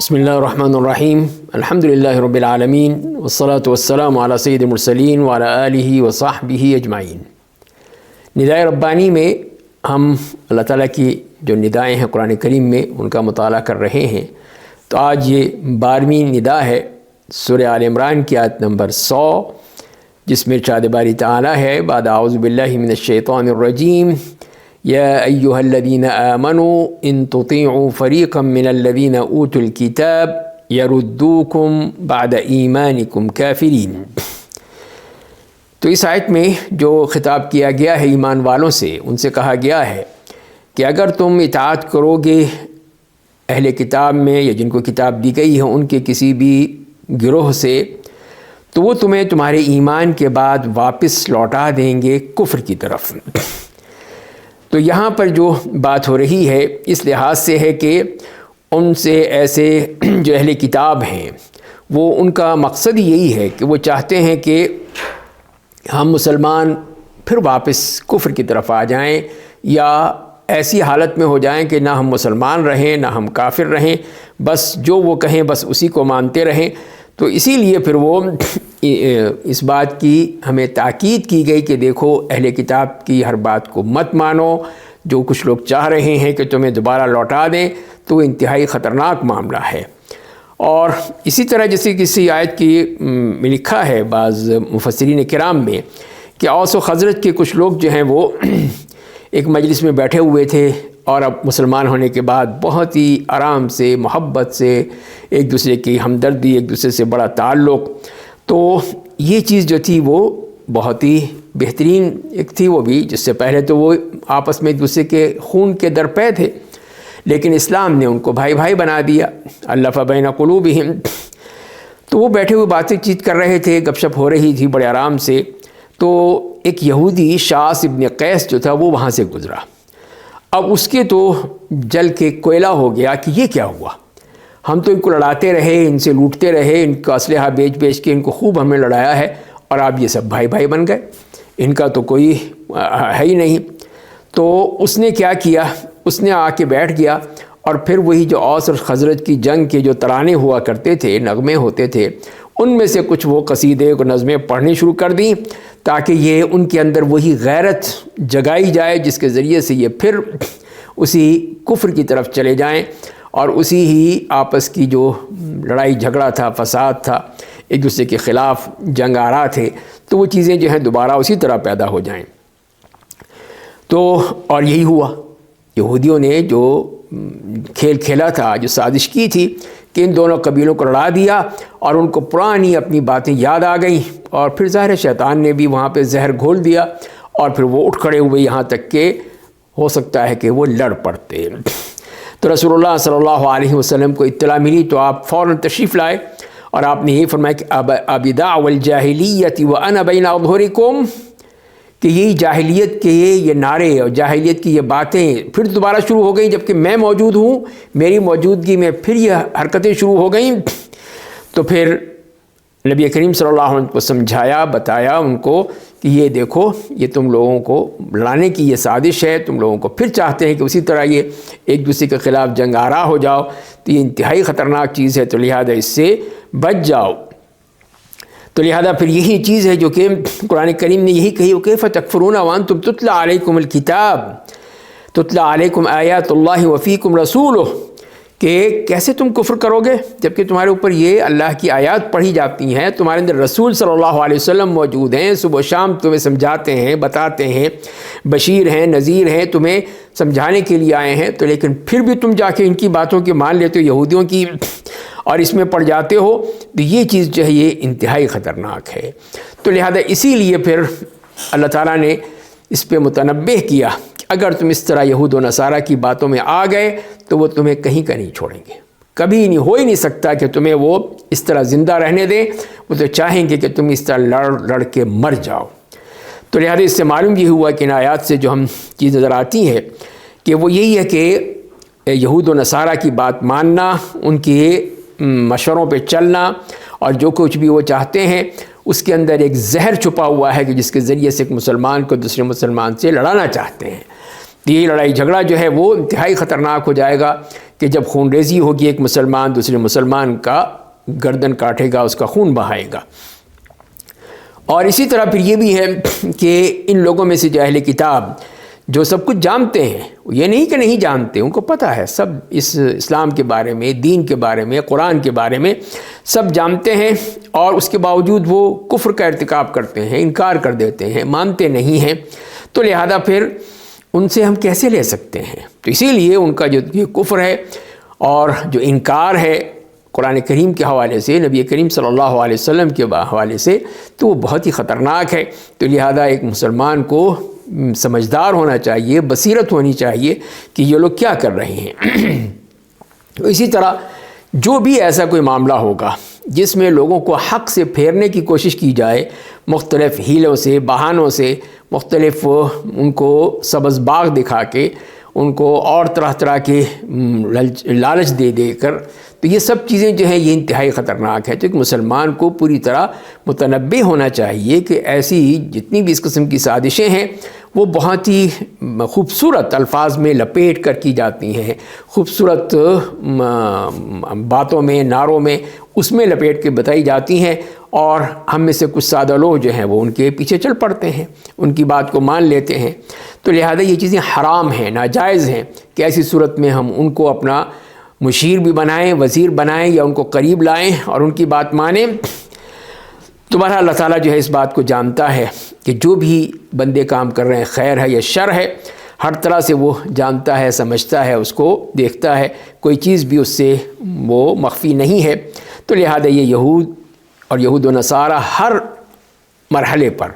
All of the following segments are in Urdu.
بسم اللہ الرحمن الرحیم الحمدللہ رب العالمین والصلاة والسلام علی سید المرسلین وعلی آلہ وصحبہ اجمعین۔ ندائے ربانی میں ہم اللہ تعالیٰ کی جو ندائیں ہیں قرآن کریم میں ان کا مطالعہ کر رہے ہیں۔ تو آج یہ 12ویں ندا ہے سورہ آل عمران کی آیت نمبر 100، جس میں ارشاد باری تعالیٰ ہے بعد اعوذ باللہ من الشیطان الرجیم یا ایہا الذین آمنوا ان تطیعوا فریقا من الذین اوتوا الکتاب یردوکم بعد ایمانکم کافرین۔ تو اس آیت میں جو خطاب کیا گیا ہے ایمان والوں سے، ان سے کہا گیا ہے کہ اگر تم اطاعت کرو گے اہل کتاب میں یا جن کو کتاب دی گئی ہے ان کے کسی بھی گروہ سے، تو وہ تمہیں تمہارے ایمان کے بعد واپس لوٹا دیں گے کفر کی طرف۔ تو یہاں پر جو بات ہو رہی ہے اس لحاظ سے ہے کہ ان سے ایسے جو اہل کتاب ہیں وہ ان کا مقصد یہی ہے کہ وہ چاہتے ہیں کہ ہم مسلمان پھر واپس کفر کی طرف آ جائیں یا ایسی حالت میں ہو جائیں کہ نہ ہم مسلمان رہیں نہ ہم کافر رہیں، بس جو وہ کہیں بس اسی کو مانتے رہیں۔ تو اسی لیے پھر وہ اس بات کی ہمیں تاکید کی گئی کہ دیکھو اہل کتاب کی ہر بات کو مت مانو، جو کچھ لوگ چاہ رہے ہیں کہ تمہیں دوبارہ لوٹا دیں تو انتہائی خطرناک معاملہ ہے۔ اور اسی طرح جیسے کسی آیت کی میں لکھا ہے بعض مفسرین کرام میں کہ اوس و خزرج کے کچھ لوگ جو ہیں وہ ایک مجلس میں بیٹھے ہوئے تھے اور اب مسلمان ہونے کے بعد بہت ہی آرام سے محبت سے ایک دوسرے کی ہمدردی، ایک دوسرے سے بڑا تعلق، تو یہ چیز جو تھی وہ بہت ہی بہترین ایک تھی وہ بھی، جس سے پہلے تو وہ آپس میں ایک دوسرے کے خون کے درپے تھے، لیکن اسلام نے ان کو بھائی بھائی بنا دیا، الف بین قلوبہم۔ تو وہ بیٹھے ہوئے باتیں چیت کر رہے تھے، گپ شپ ہو رہی تھی بڑے آرام سے، تو ایک یہودی شاس ابن قیس جو تھا وہ وہاں سے گزرا۔ اب اس کے تو جل کے کوئلہ ہو گیا کہ یہ کیا ہوا، ہم تو ان کو لڑاتے رہے، ان سے لوٹتے رہے، ان کا اسلحہ بیچ بیچ کے ان کو خوب ہمیں لڑایا ہے، اور آپ یہ سب بھائی بھائی بن گئے، ان کا تو کوئی ہے ہی نہیں۔ تو اس نے کیا کیا، اس نے آ کے بیٹھ گیا اور پھر وہی جو اوس اور خزرج کی جنگ کے جو ترانے ہوا کرتے تھے، نغمے ہوتے تھے، ان میں سے کچھ وہ قصیدے کو نظمیں پڑھنی شروع کر دیں تاکہ یہ ان کے اندر وہی غیرت جگائی جائے جس کے ذریعے سے یہ پھر اسی کفر کی طرف چلے جائیں اور اسی ہی آپس کی جو لڑائی جھگڑا تھا، فساد تھا، ایک دوسرے کے خلاف جنگ آرا تھے، تو وہ چیزیں جو ہیں دوبارہ اسی طرح پیدا ہو جائیں۔ تو اور یہی ہوا، یہودیوں نے جو کھیل کھیلا تھا، جو سازش کی تھی کہ ان دونوں قبیلوں کو لڑا دیا، اور ان کو پرانی اپنی باتیں یاد آ گئیں، اور پھر ظاہر شیطان نے بھی وہاں پہ زہر گھول دیا، اور پھر وہ اٹھ کھڑے ہوئے یہاں تک کہ ہو سکتا ہے کہ وہ لڑ پڑتے۔ تو رسول اللہ صلی اللہ علیہ وسلم کو اطلاع ملی تو آپ فوراً تشریف لائے، اور آپ نے یہ فرمایا کہ ابداء الجاہلیت وانا بین اظہرکم، کہ یہی جاہلیت کے یہ نعرے اور جاہلیت کی یہ باتیں پھر دوبارہ شروع ہو گئیں جبکہ میں موجود ہوں، میری موجودگی میں پھر یہ حرکتیں شروع ہو گئیں۔ تو پھر نبی کریم صلی اللہ علیہ وسلم کو سمجھایا، بتایا ان کو کہ یہ دیکھو یہ تم لوگوں کو لڑانے کی یہ سازش ہے، تم لوگوں کو پھر چاہتے ہیں کہ اسی طرح یہ ایک دوسرے کے خلاف جنگ آرا ہو جاؤ، تو یہ انتہائی خطرناک چیز ہے، تو لہذا اس سے بچ جاؤ۔ تو لہذا پھر یہی چیز ہے جو کہ قرآن کریم نے یہی کہی، وَكَيْفَ تَكْفُرُونَ وَأَنْتُمْ تُتْلَى عَلَيْكُمُ الْكِتَابُ تُتْلَى عَلَيْكُمْ آيَاتُ اللَّهِ وَفِيكُمْ رَسُولُهُ، کہ کیسے تم کفر کرو گے جبکہ تمہارے اوپر یہ اللہ کی آیات پڑھی جاتی ہیں، تمہارے اندر رسول صلی اللہ علیہ وسلم موجود ہیں، صبح و شام تمہیں سمجھاتے ہیں، بتاتے ہیں، بشیر ہیں، نذیر ہیں، تمہیں سمجھانے کے لیے آئے ہیں، تو لیکن پھر بھی تم جا کے ان کی باتوں کے مان لیتے ہو، یہودیوں کی، اور اس میں پڑ جاتے ہو، تو یہ چیز جو ہے یہ انتہائی خطرناک ہے۔ تو لہذا اسی لیے پھر اللہ تعالیٰ نے اس پہ متنبہ کیا کہ اگر تم اس طرح یہود و نصارہ کی باتوں میں آ گئے تو وہ تمہیں کہیں کا نہیں چھوڑیں گے، کبھی نہیں، ہو ہی نہیں سکتا کہ تمہیں وہ اس طرح زندہ رہنے دیں، وہ تو چاہیں گے کہ تم اس طرح لڑ کے مر جاؤ۔ تو لہذا اس سے معلوم یہ ہوا کہ ان آیات سے جو ہم چیز نظر آتی ہے کہ وہ یہی ہے کہ یہود و نصارہ کی بات ماننا، ان کے مشوروں پہ چلنا، اور جو کچھ بھی وہ چاہتے ہیں اس کے اندر ایک زہر چھپا ہوا ہے کہ جس کے ذریعے سے ایک مسلمان کو دوسرے مسلمان سے لڑانا چاہتے ہیں۔ یہ لڑائی جھگڑا جو ہے وہ انتہائی خطرناک ہو جائے گا، کہ جب خون ریزی ہوگی ایک مسلمان دوسرے مسلمان کا گردن کاٹے گا، اس کا خون بہائے گا۔ اور اسی طرح پھر یہ بھی ہے کہ ان لوگوں میں سے جو اہل کتاب جو سب کچھ جانتے ہیں، یہ نہیں کہ نہیں جانتے، ان کو پتہ ہے سب اس اسلام کے بارے میں، دین کے بارے میں، قرآن کے بارے میں سب جانتے ہیں، اور اس کے باوجود وہ کفر کا ارتکاب کرتے ہیں، انکار کر دیتے ہیں، مانتے نہیں ہیں۔ تو لہذا پھر ان سے ہم کیسے لے سکتے ہیں؟ تو اسی لیے ان کا جو یہ کفر ہے اور جو انکار ہے قرآن کریم کے حوالے سے، نبی کریم صلی اللہ علیہ وسلم کے حوالے سے، تو وہ بہت ہی خطرناک ہے۔ تو لہذا ایک مسلمان کو سمجھدار ہونا چاہیے، بصیرت ہونی چاہیے کہ یہ لوگ کیا کر رہے ہیں۔ تو اسی طرح جو بھی ایسا کوئی معاملہ ہوگا جس میں لوگوں کو حق سے پھیرنے کی کوشش کی جائے، مختلف ہیلوں سے، بہانوں سے، مختلف ان کو سبز باغ دکھا کے، ان کو اور طرح طرح کے لالچ دے دے کر، تو یہ سب چیزیں جو ہیں یہ انتہائی خطرناک ہے۔ تو ایک مسلمان کو پوری طرح متنبہ ہونا چاہیے کہ ایسی جتنی بھی اس قسم کی سازشیں ہیں وہ بہت ہی خوبصورت الفاظ میں لپیٹ کر کی جاتی ہیں، خوبصورت باتوں میں، نعروں میں، اس میں لپیٹ کے بتائی جاتی ہیں، اور ہم میں سے کچھ سادہ لوگ جو ہیں وہ ان کے پیچھے چل پڑتے ہیں، ان کی بات کو مان لیتے ہیں۔ تو لہذا یہ چیزیں حرام ہیں، ناجائز ہیں کہ ایسی صورت میں ہم ان کو اپنا مشیر بھی بنائیں، وزیر بنائیں، یا ان کو قریب لائیں اور ان کی بات مانیں۔ تو بہرحال اللہ تعالیٰ جو ہے اس بات کو جانتا ہے کہ جو بھی بندے کام کر رہے ہیں، خیر ہے یا شر ہے، ہر طرح سے وہ جانتا ہے، سمجھتا ہے، اس کو دیکھتا ہے، کوئی چیز بھی اس سے وہ مخفی نہیں ہے۔ تو لہذا یہ یہود اور یہود و نصارہ ہر مرحلے پر،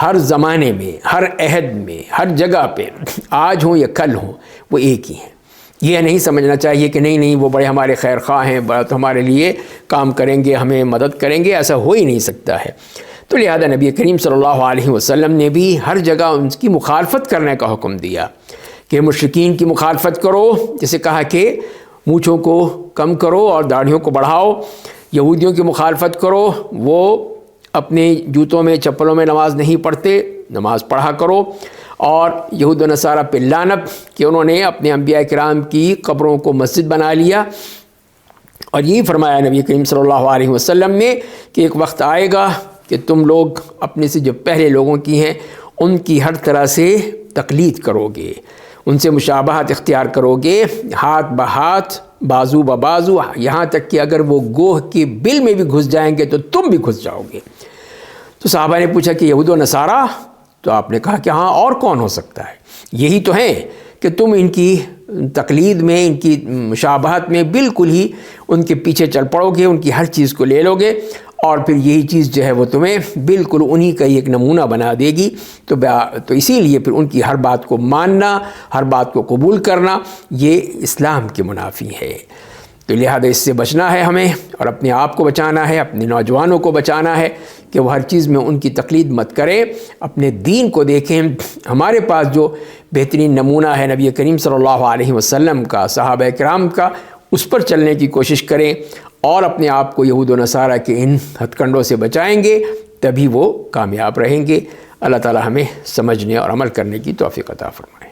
ہر زمانے میں، ہر عہد میں، ہر جگہ پہ، آج ہوں یا کل ہوں، وہ ایک ہی ہیں۔ یہ نہیں سمجھنا چاہیے کہ نہیں وہ بڑے ہمارے خیر خواہ ہیں، بڑا تو ہمارے لیے کام کریں گے، ہمیں مدد کریں گے، ایسا ہو ہی نہیں سکتا ہے۔ تو لہذا نبی کریم صلی اللہ علیہ وسلم نے بھی ہر جگہ ان کی مخالفت کرنے کا حکم دیا کہ مشرکین کی مخالفت کرو، جسے کہا کہ مونچھوں کو کم کرو اور داڑھیوں کو بڑھاؤ، یہودیوں کی مخالفت کرو، وہ اپنے جوتوں میں چپلوں میں نماز نہیں پڑھتے، نماز پڑھا کرو، اور یہود و نصارہ پہ لعنت کہ انہوں نے اپنے انبیاء کرام کی قبروں کو مسجد بنا لیا۔ اور یہی فرمایا نبی کریم صلی اللہ علیہ وسلم نے کہ ایک وقت آئے گا کہ تم لوگ اپنے سے جو پہلے لوگوں کی ہیں ان کی ہر طرح سے تقلید کرو گے، ان سے مشابہت اختیار کرو گے، ہاتھ بہاتھ، بازو بازو، یہاں تک کہ اگر وہ گوہ کے بل میں بھی گھس جائیں گے تو تم بھی گھس جاؤ گے۔ تو صحابہ نے پوچھا کہ یہود و نصارہ؟ تو آپ نے کہا کہ ہاں، اور کون ہو سکتا ہے، یہی تو ہیں کہ تم ان کی تقلید میں، ان کی مشابہت میں بالکل ہی ان کے پیچھے چل پڑو گے، ان کی ہر چیز کو لے لو گے، اور پھر یہی چیز جو ہے وہ تمہیں بالکل انہی کا ایک نمونہ بنا دے گی۔ تو اسی لیے پھر ان کی ہر بات کو ماننا، ہر بات کو قبول کرنا، یہ اسلام کے منافی ہے۔ تو لہذا اس سے بچنا ہے ہمیں، اور اپنے آپ کو بچانا ہے، اپنے نوجوانوں کو بچانا ہے کہ وہ ہر چیز میں ان کی تقلید مت کریں، اپنے دین کو دیکھیں۔ ہمارے پاس جو بہترین نمونہ ہے نبی کریم صلی اللہ علیہ وسلم کا، صحابہ کرام کا، اس پر چلنے کی کوشش کریں، اور اپنے آپ کو یہود و نصارہ کے ان ہتھ کنڈوں سے بچائیں گے، تبھی وہ کامیاب رہیں گے۔ اللہ تعالی ہمیں سمجھنے اور عمل کرنے کی توفیق عطا فرمائے۔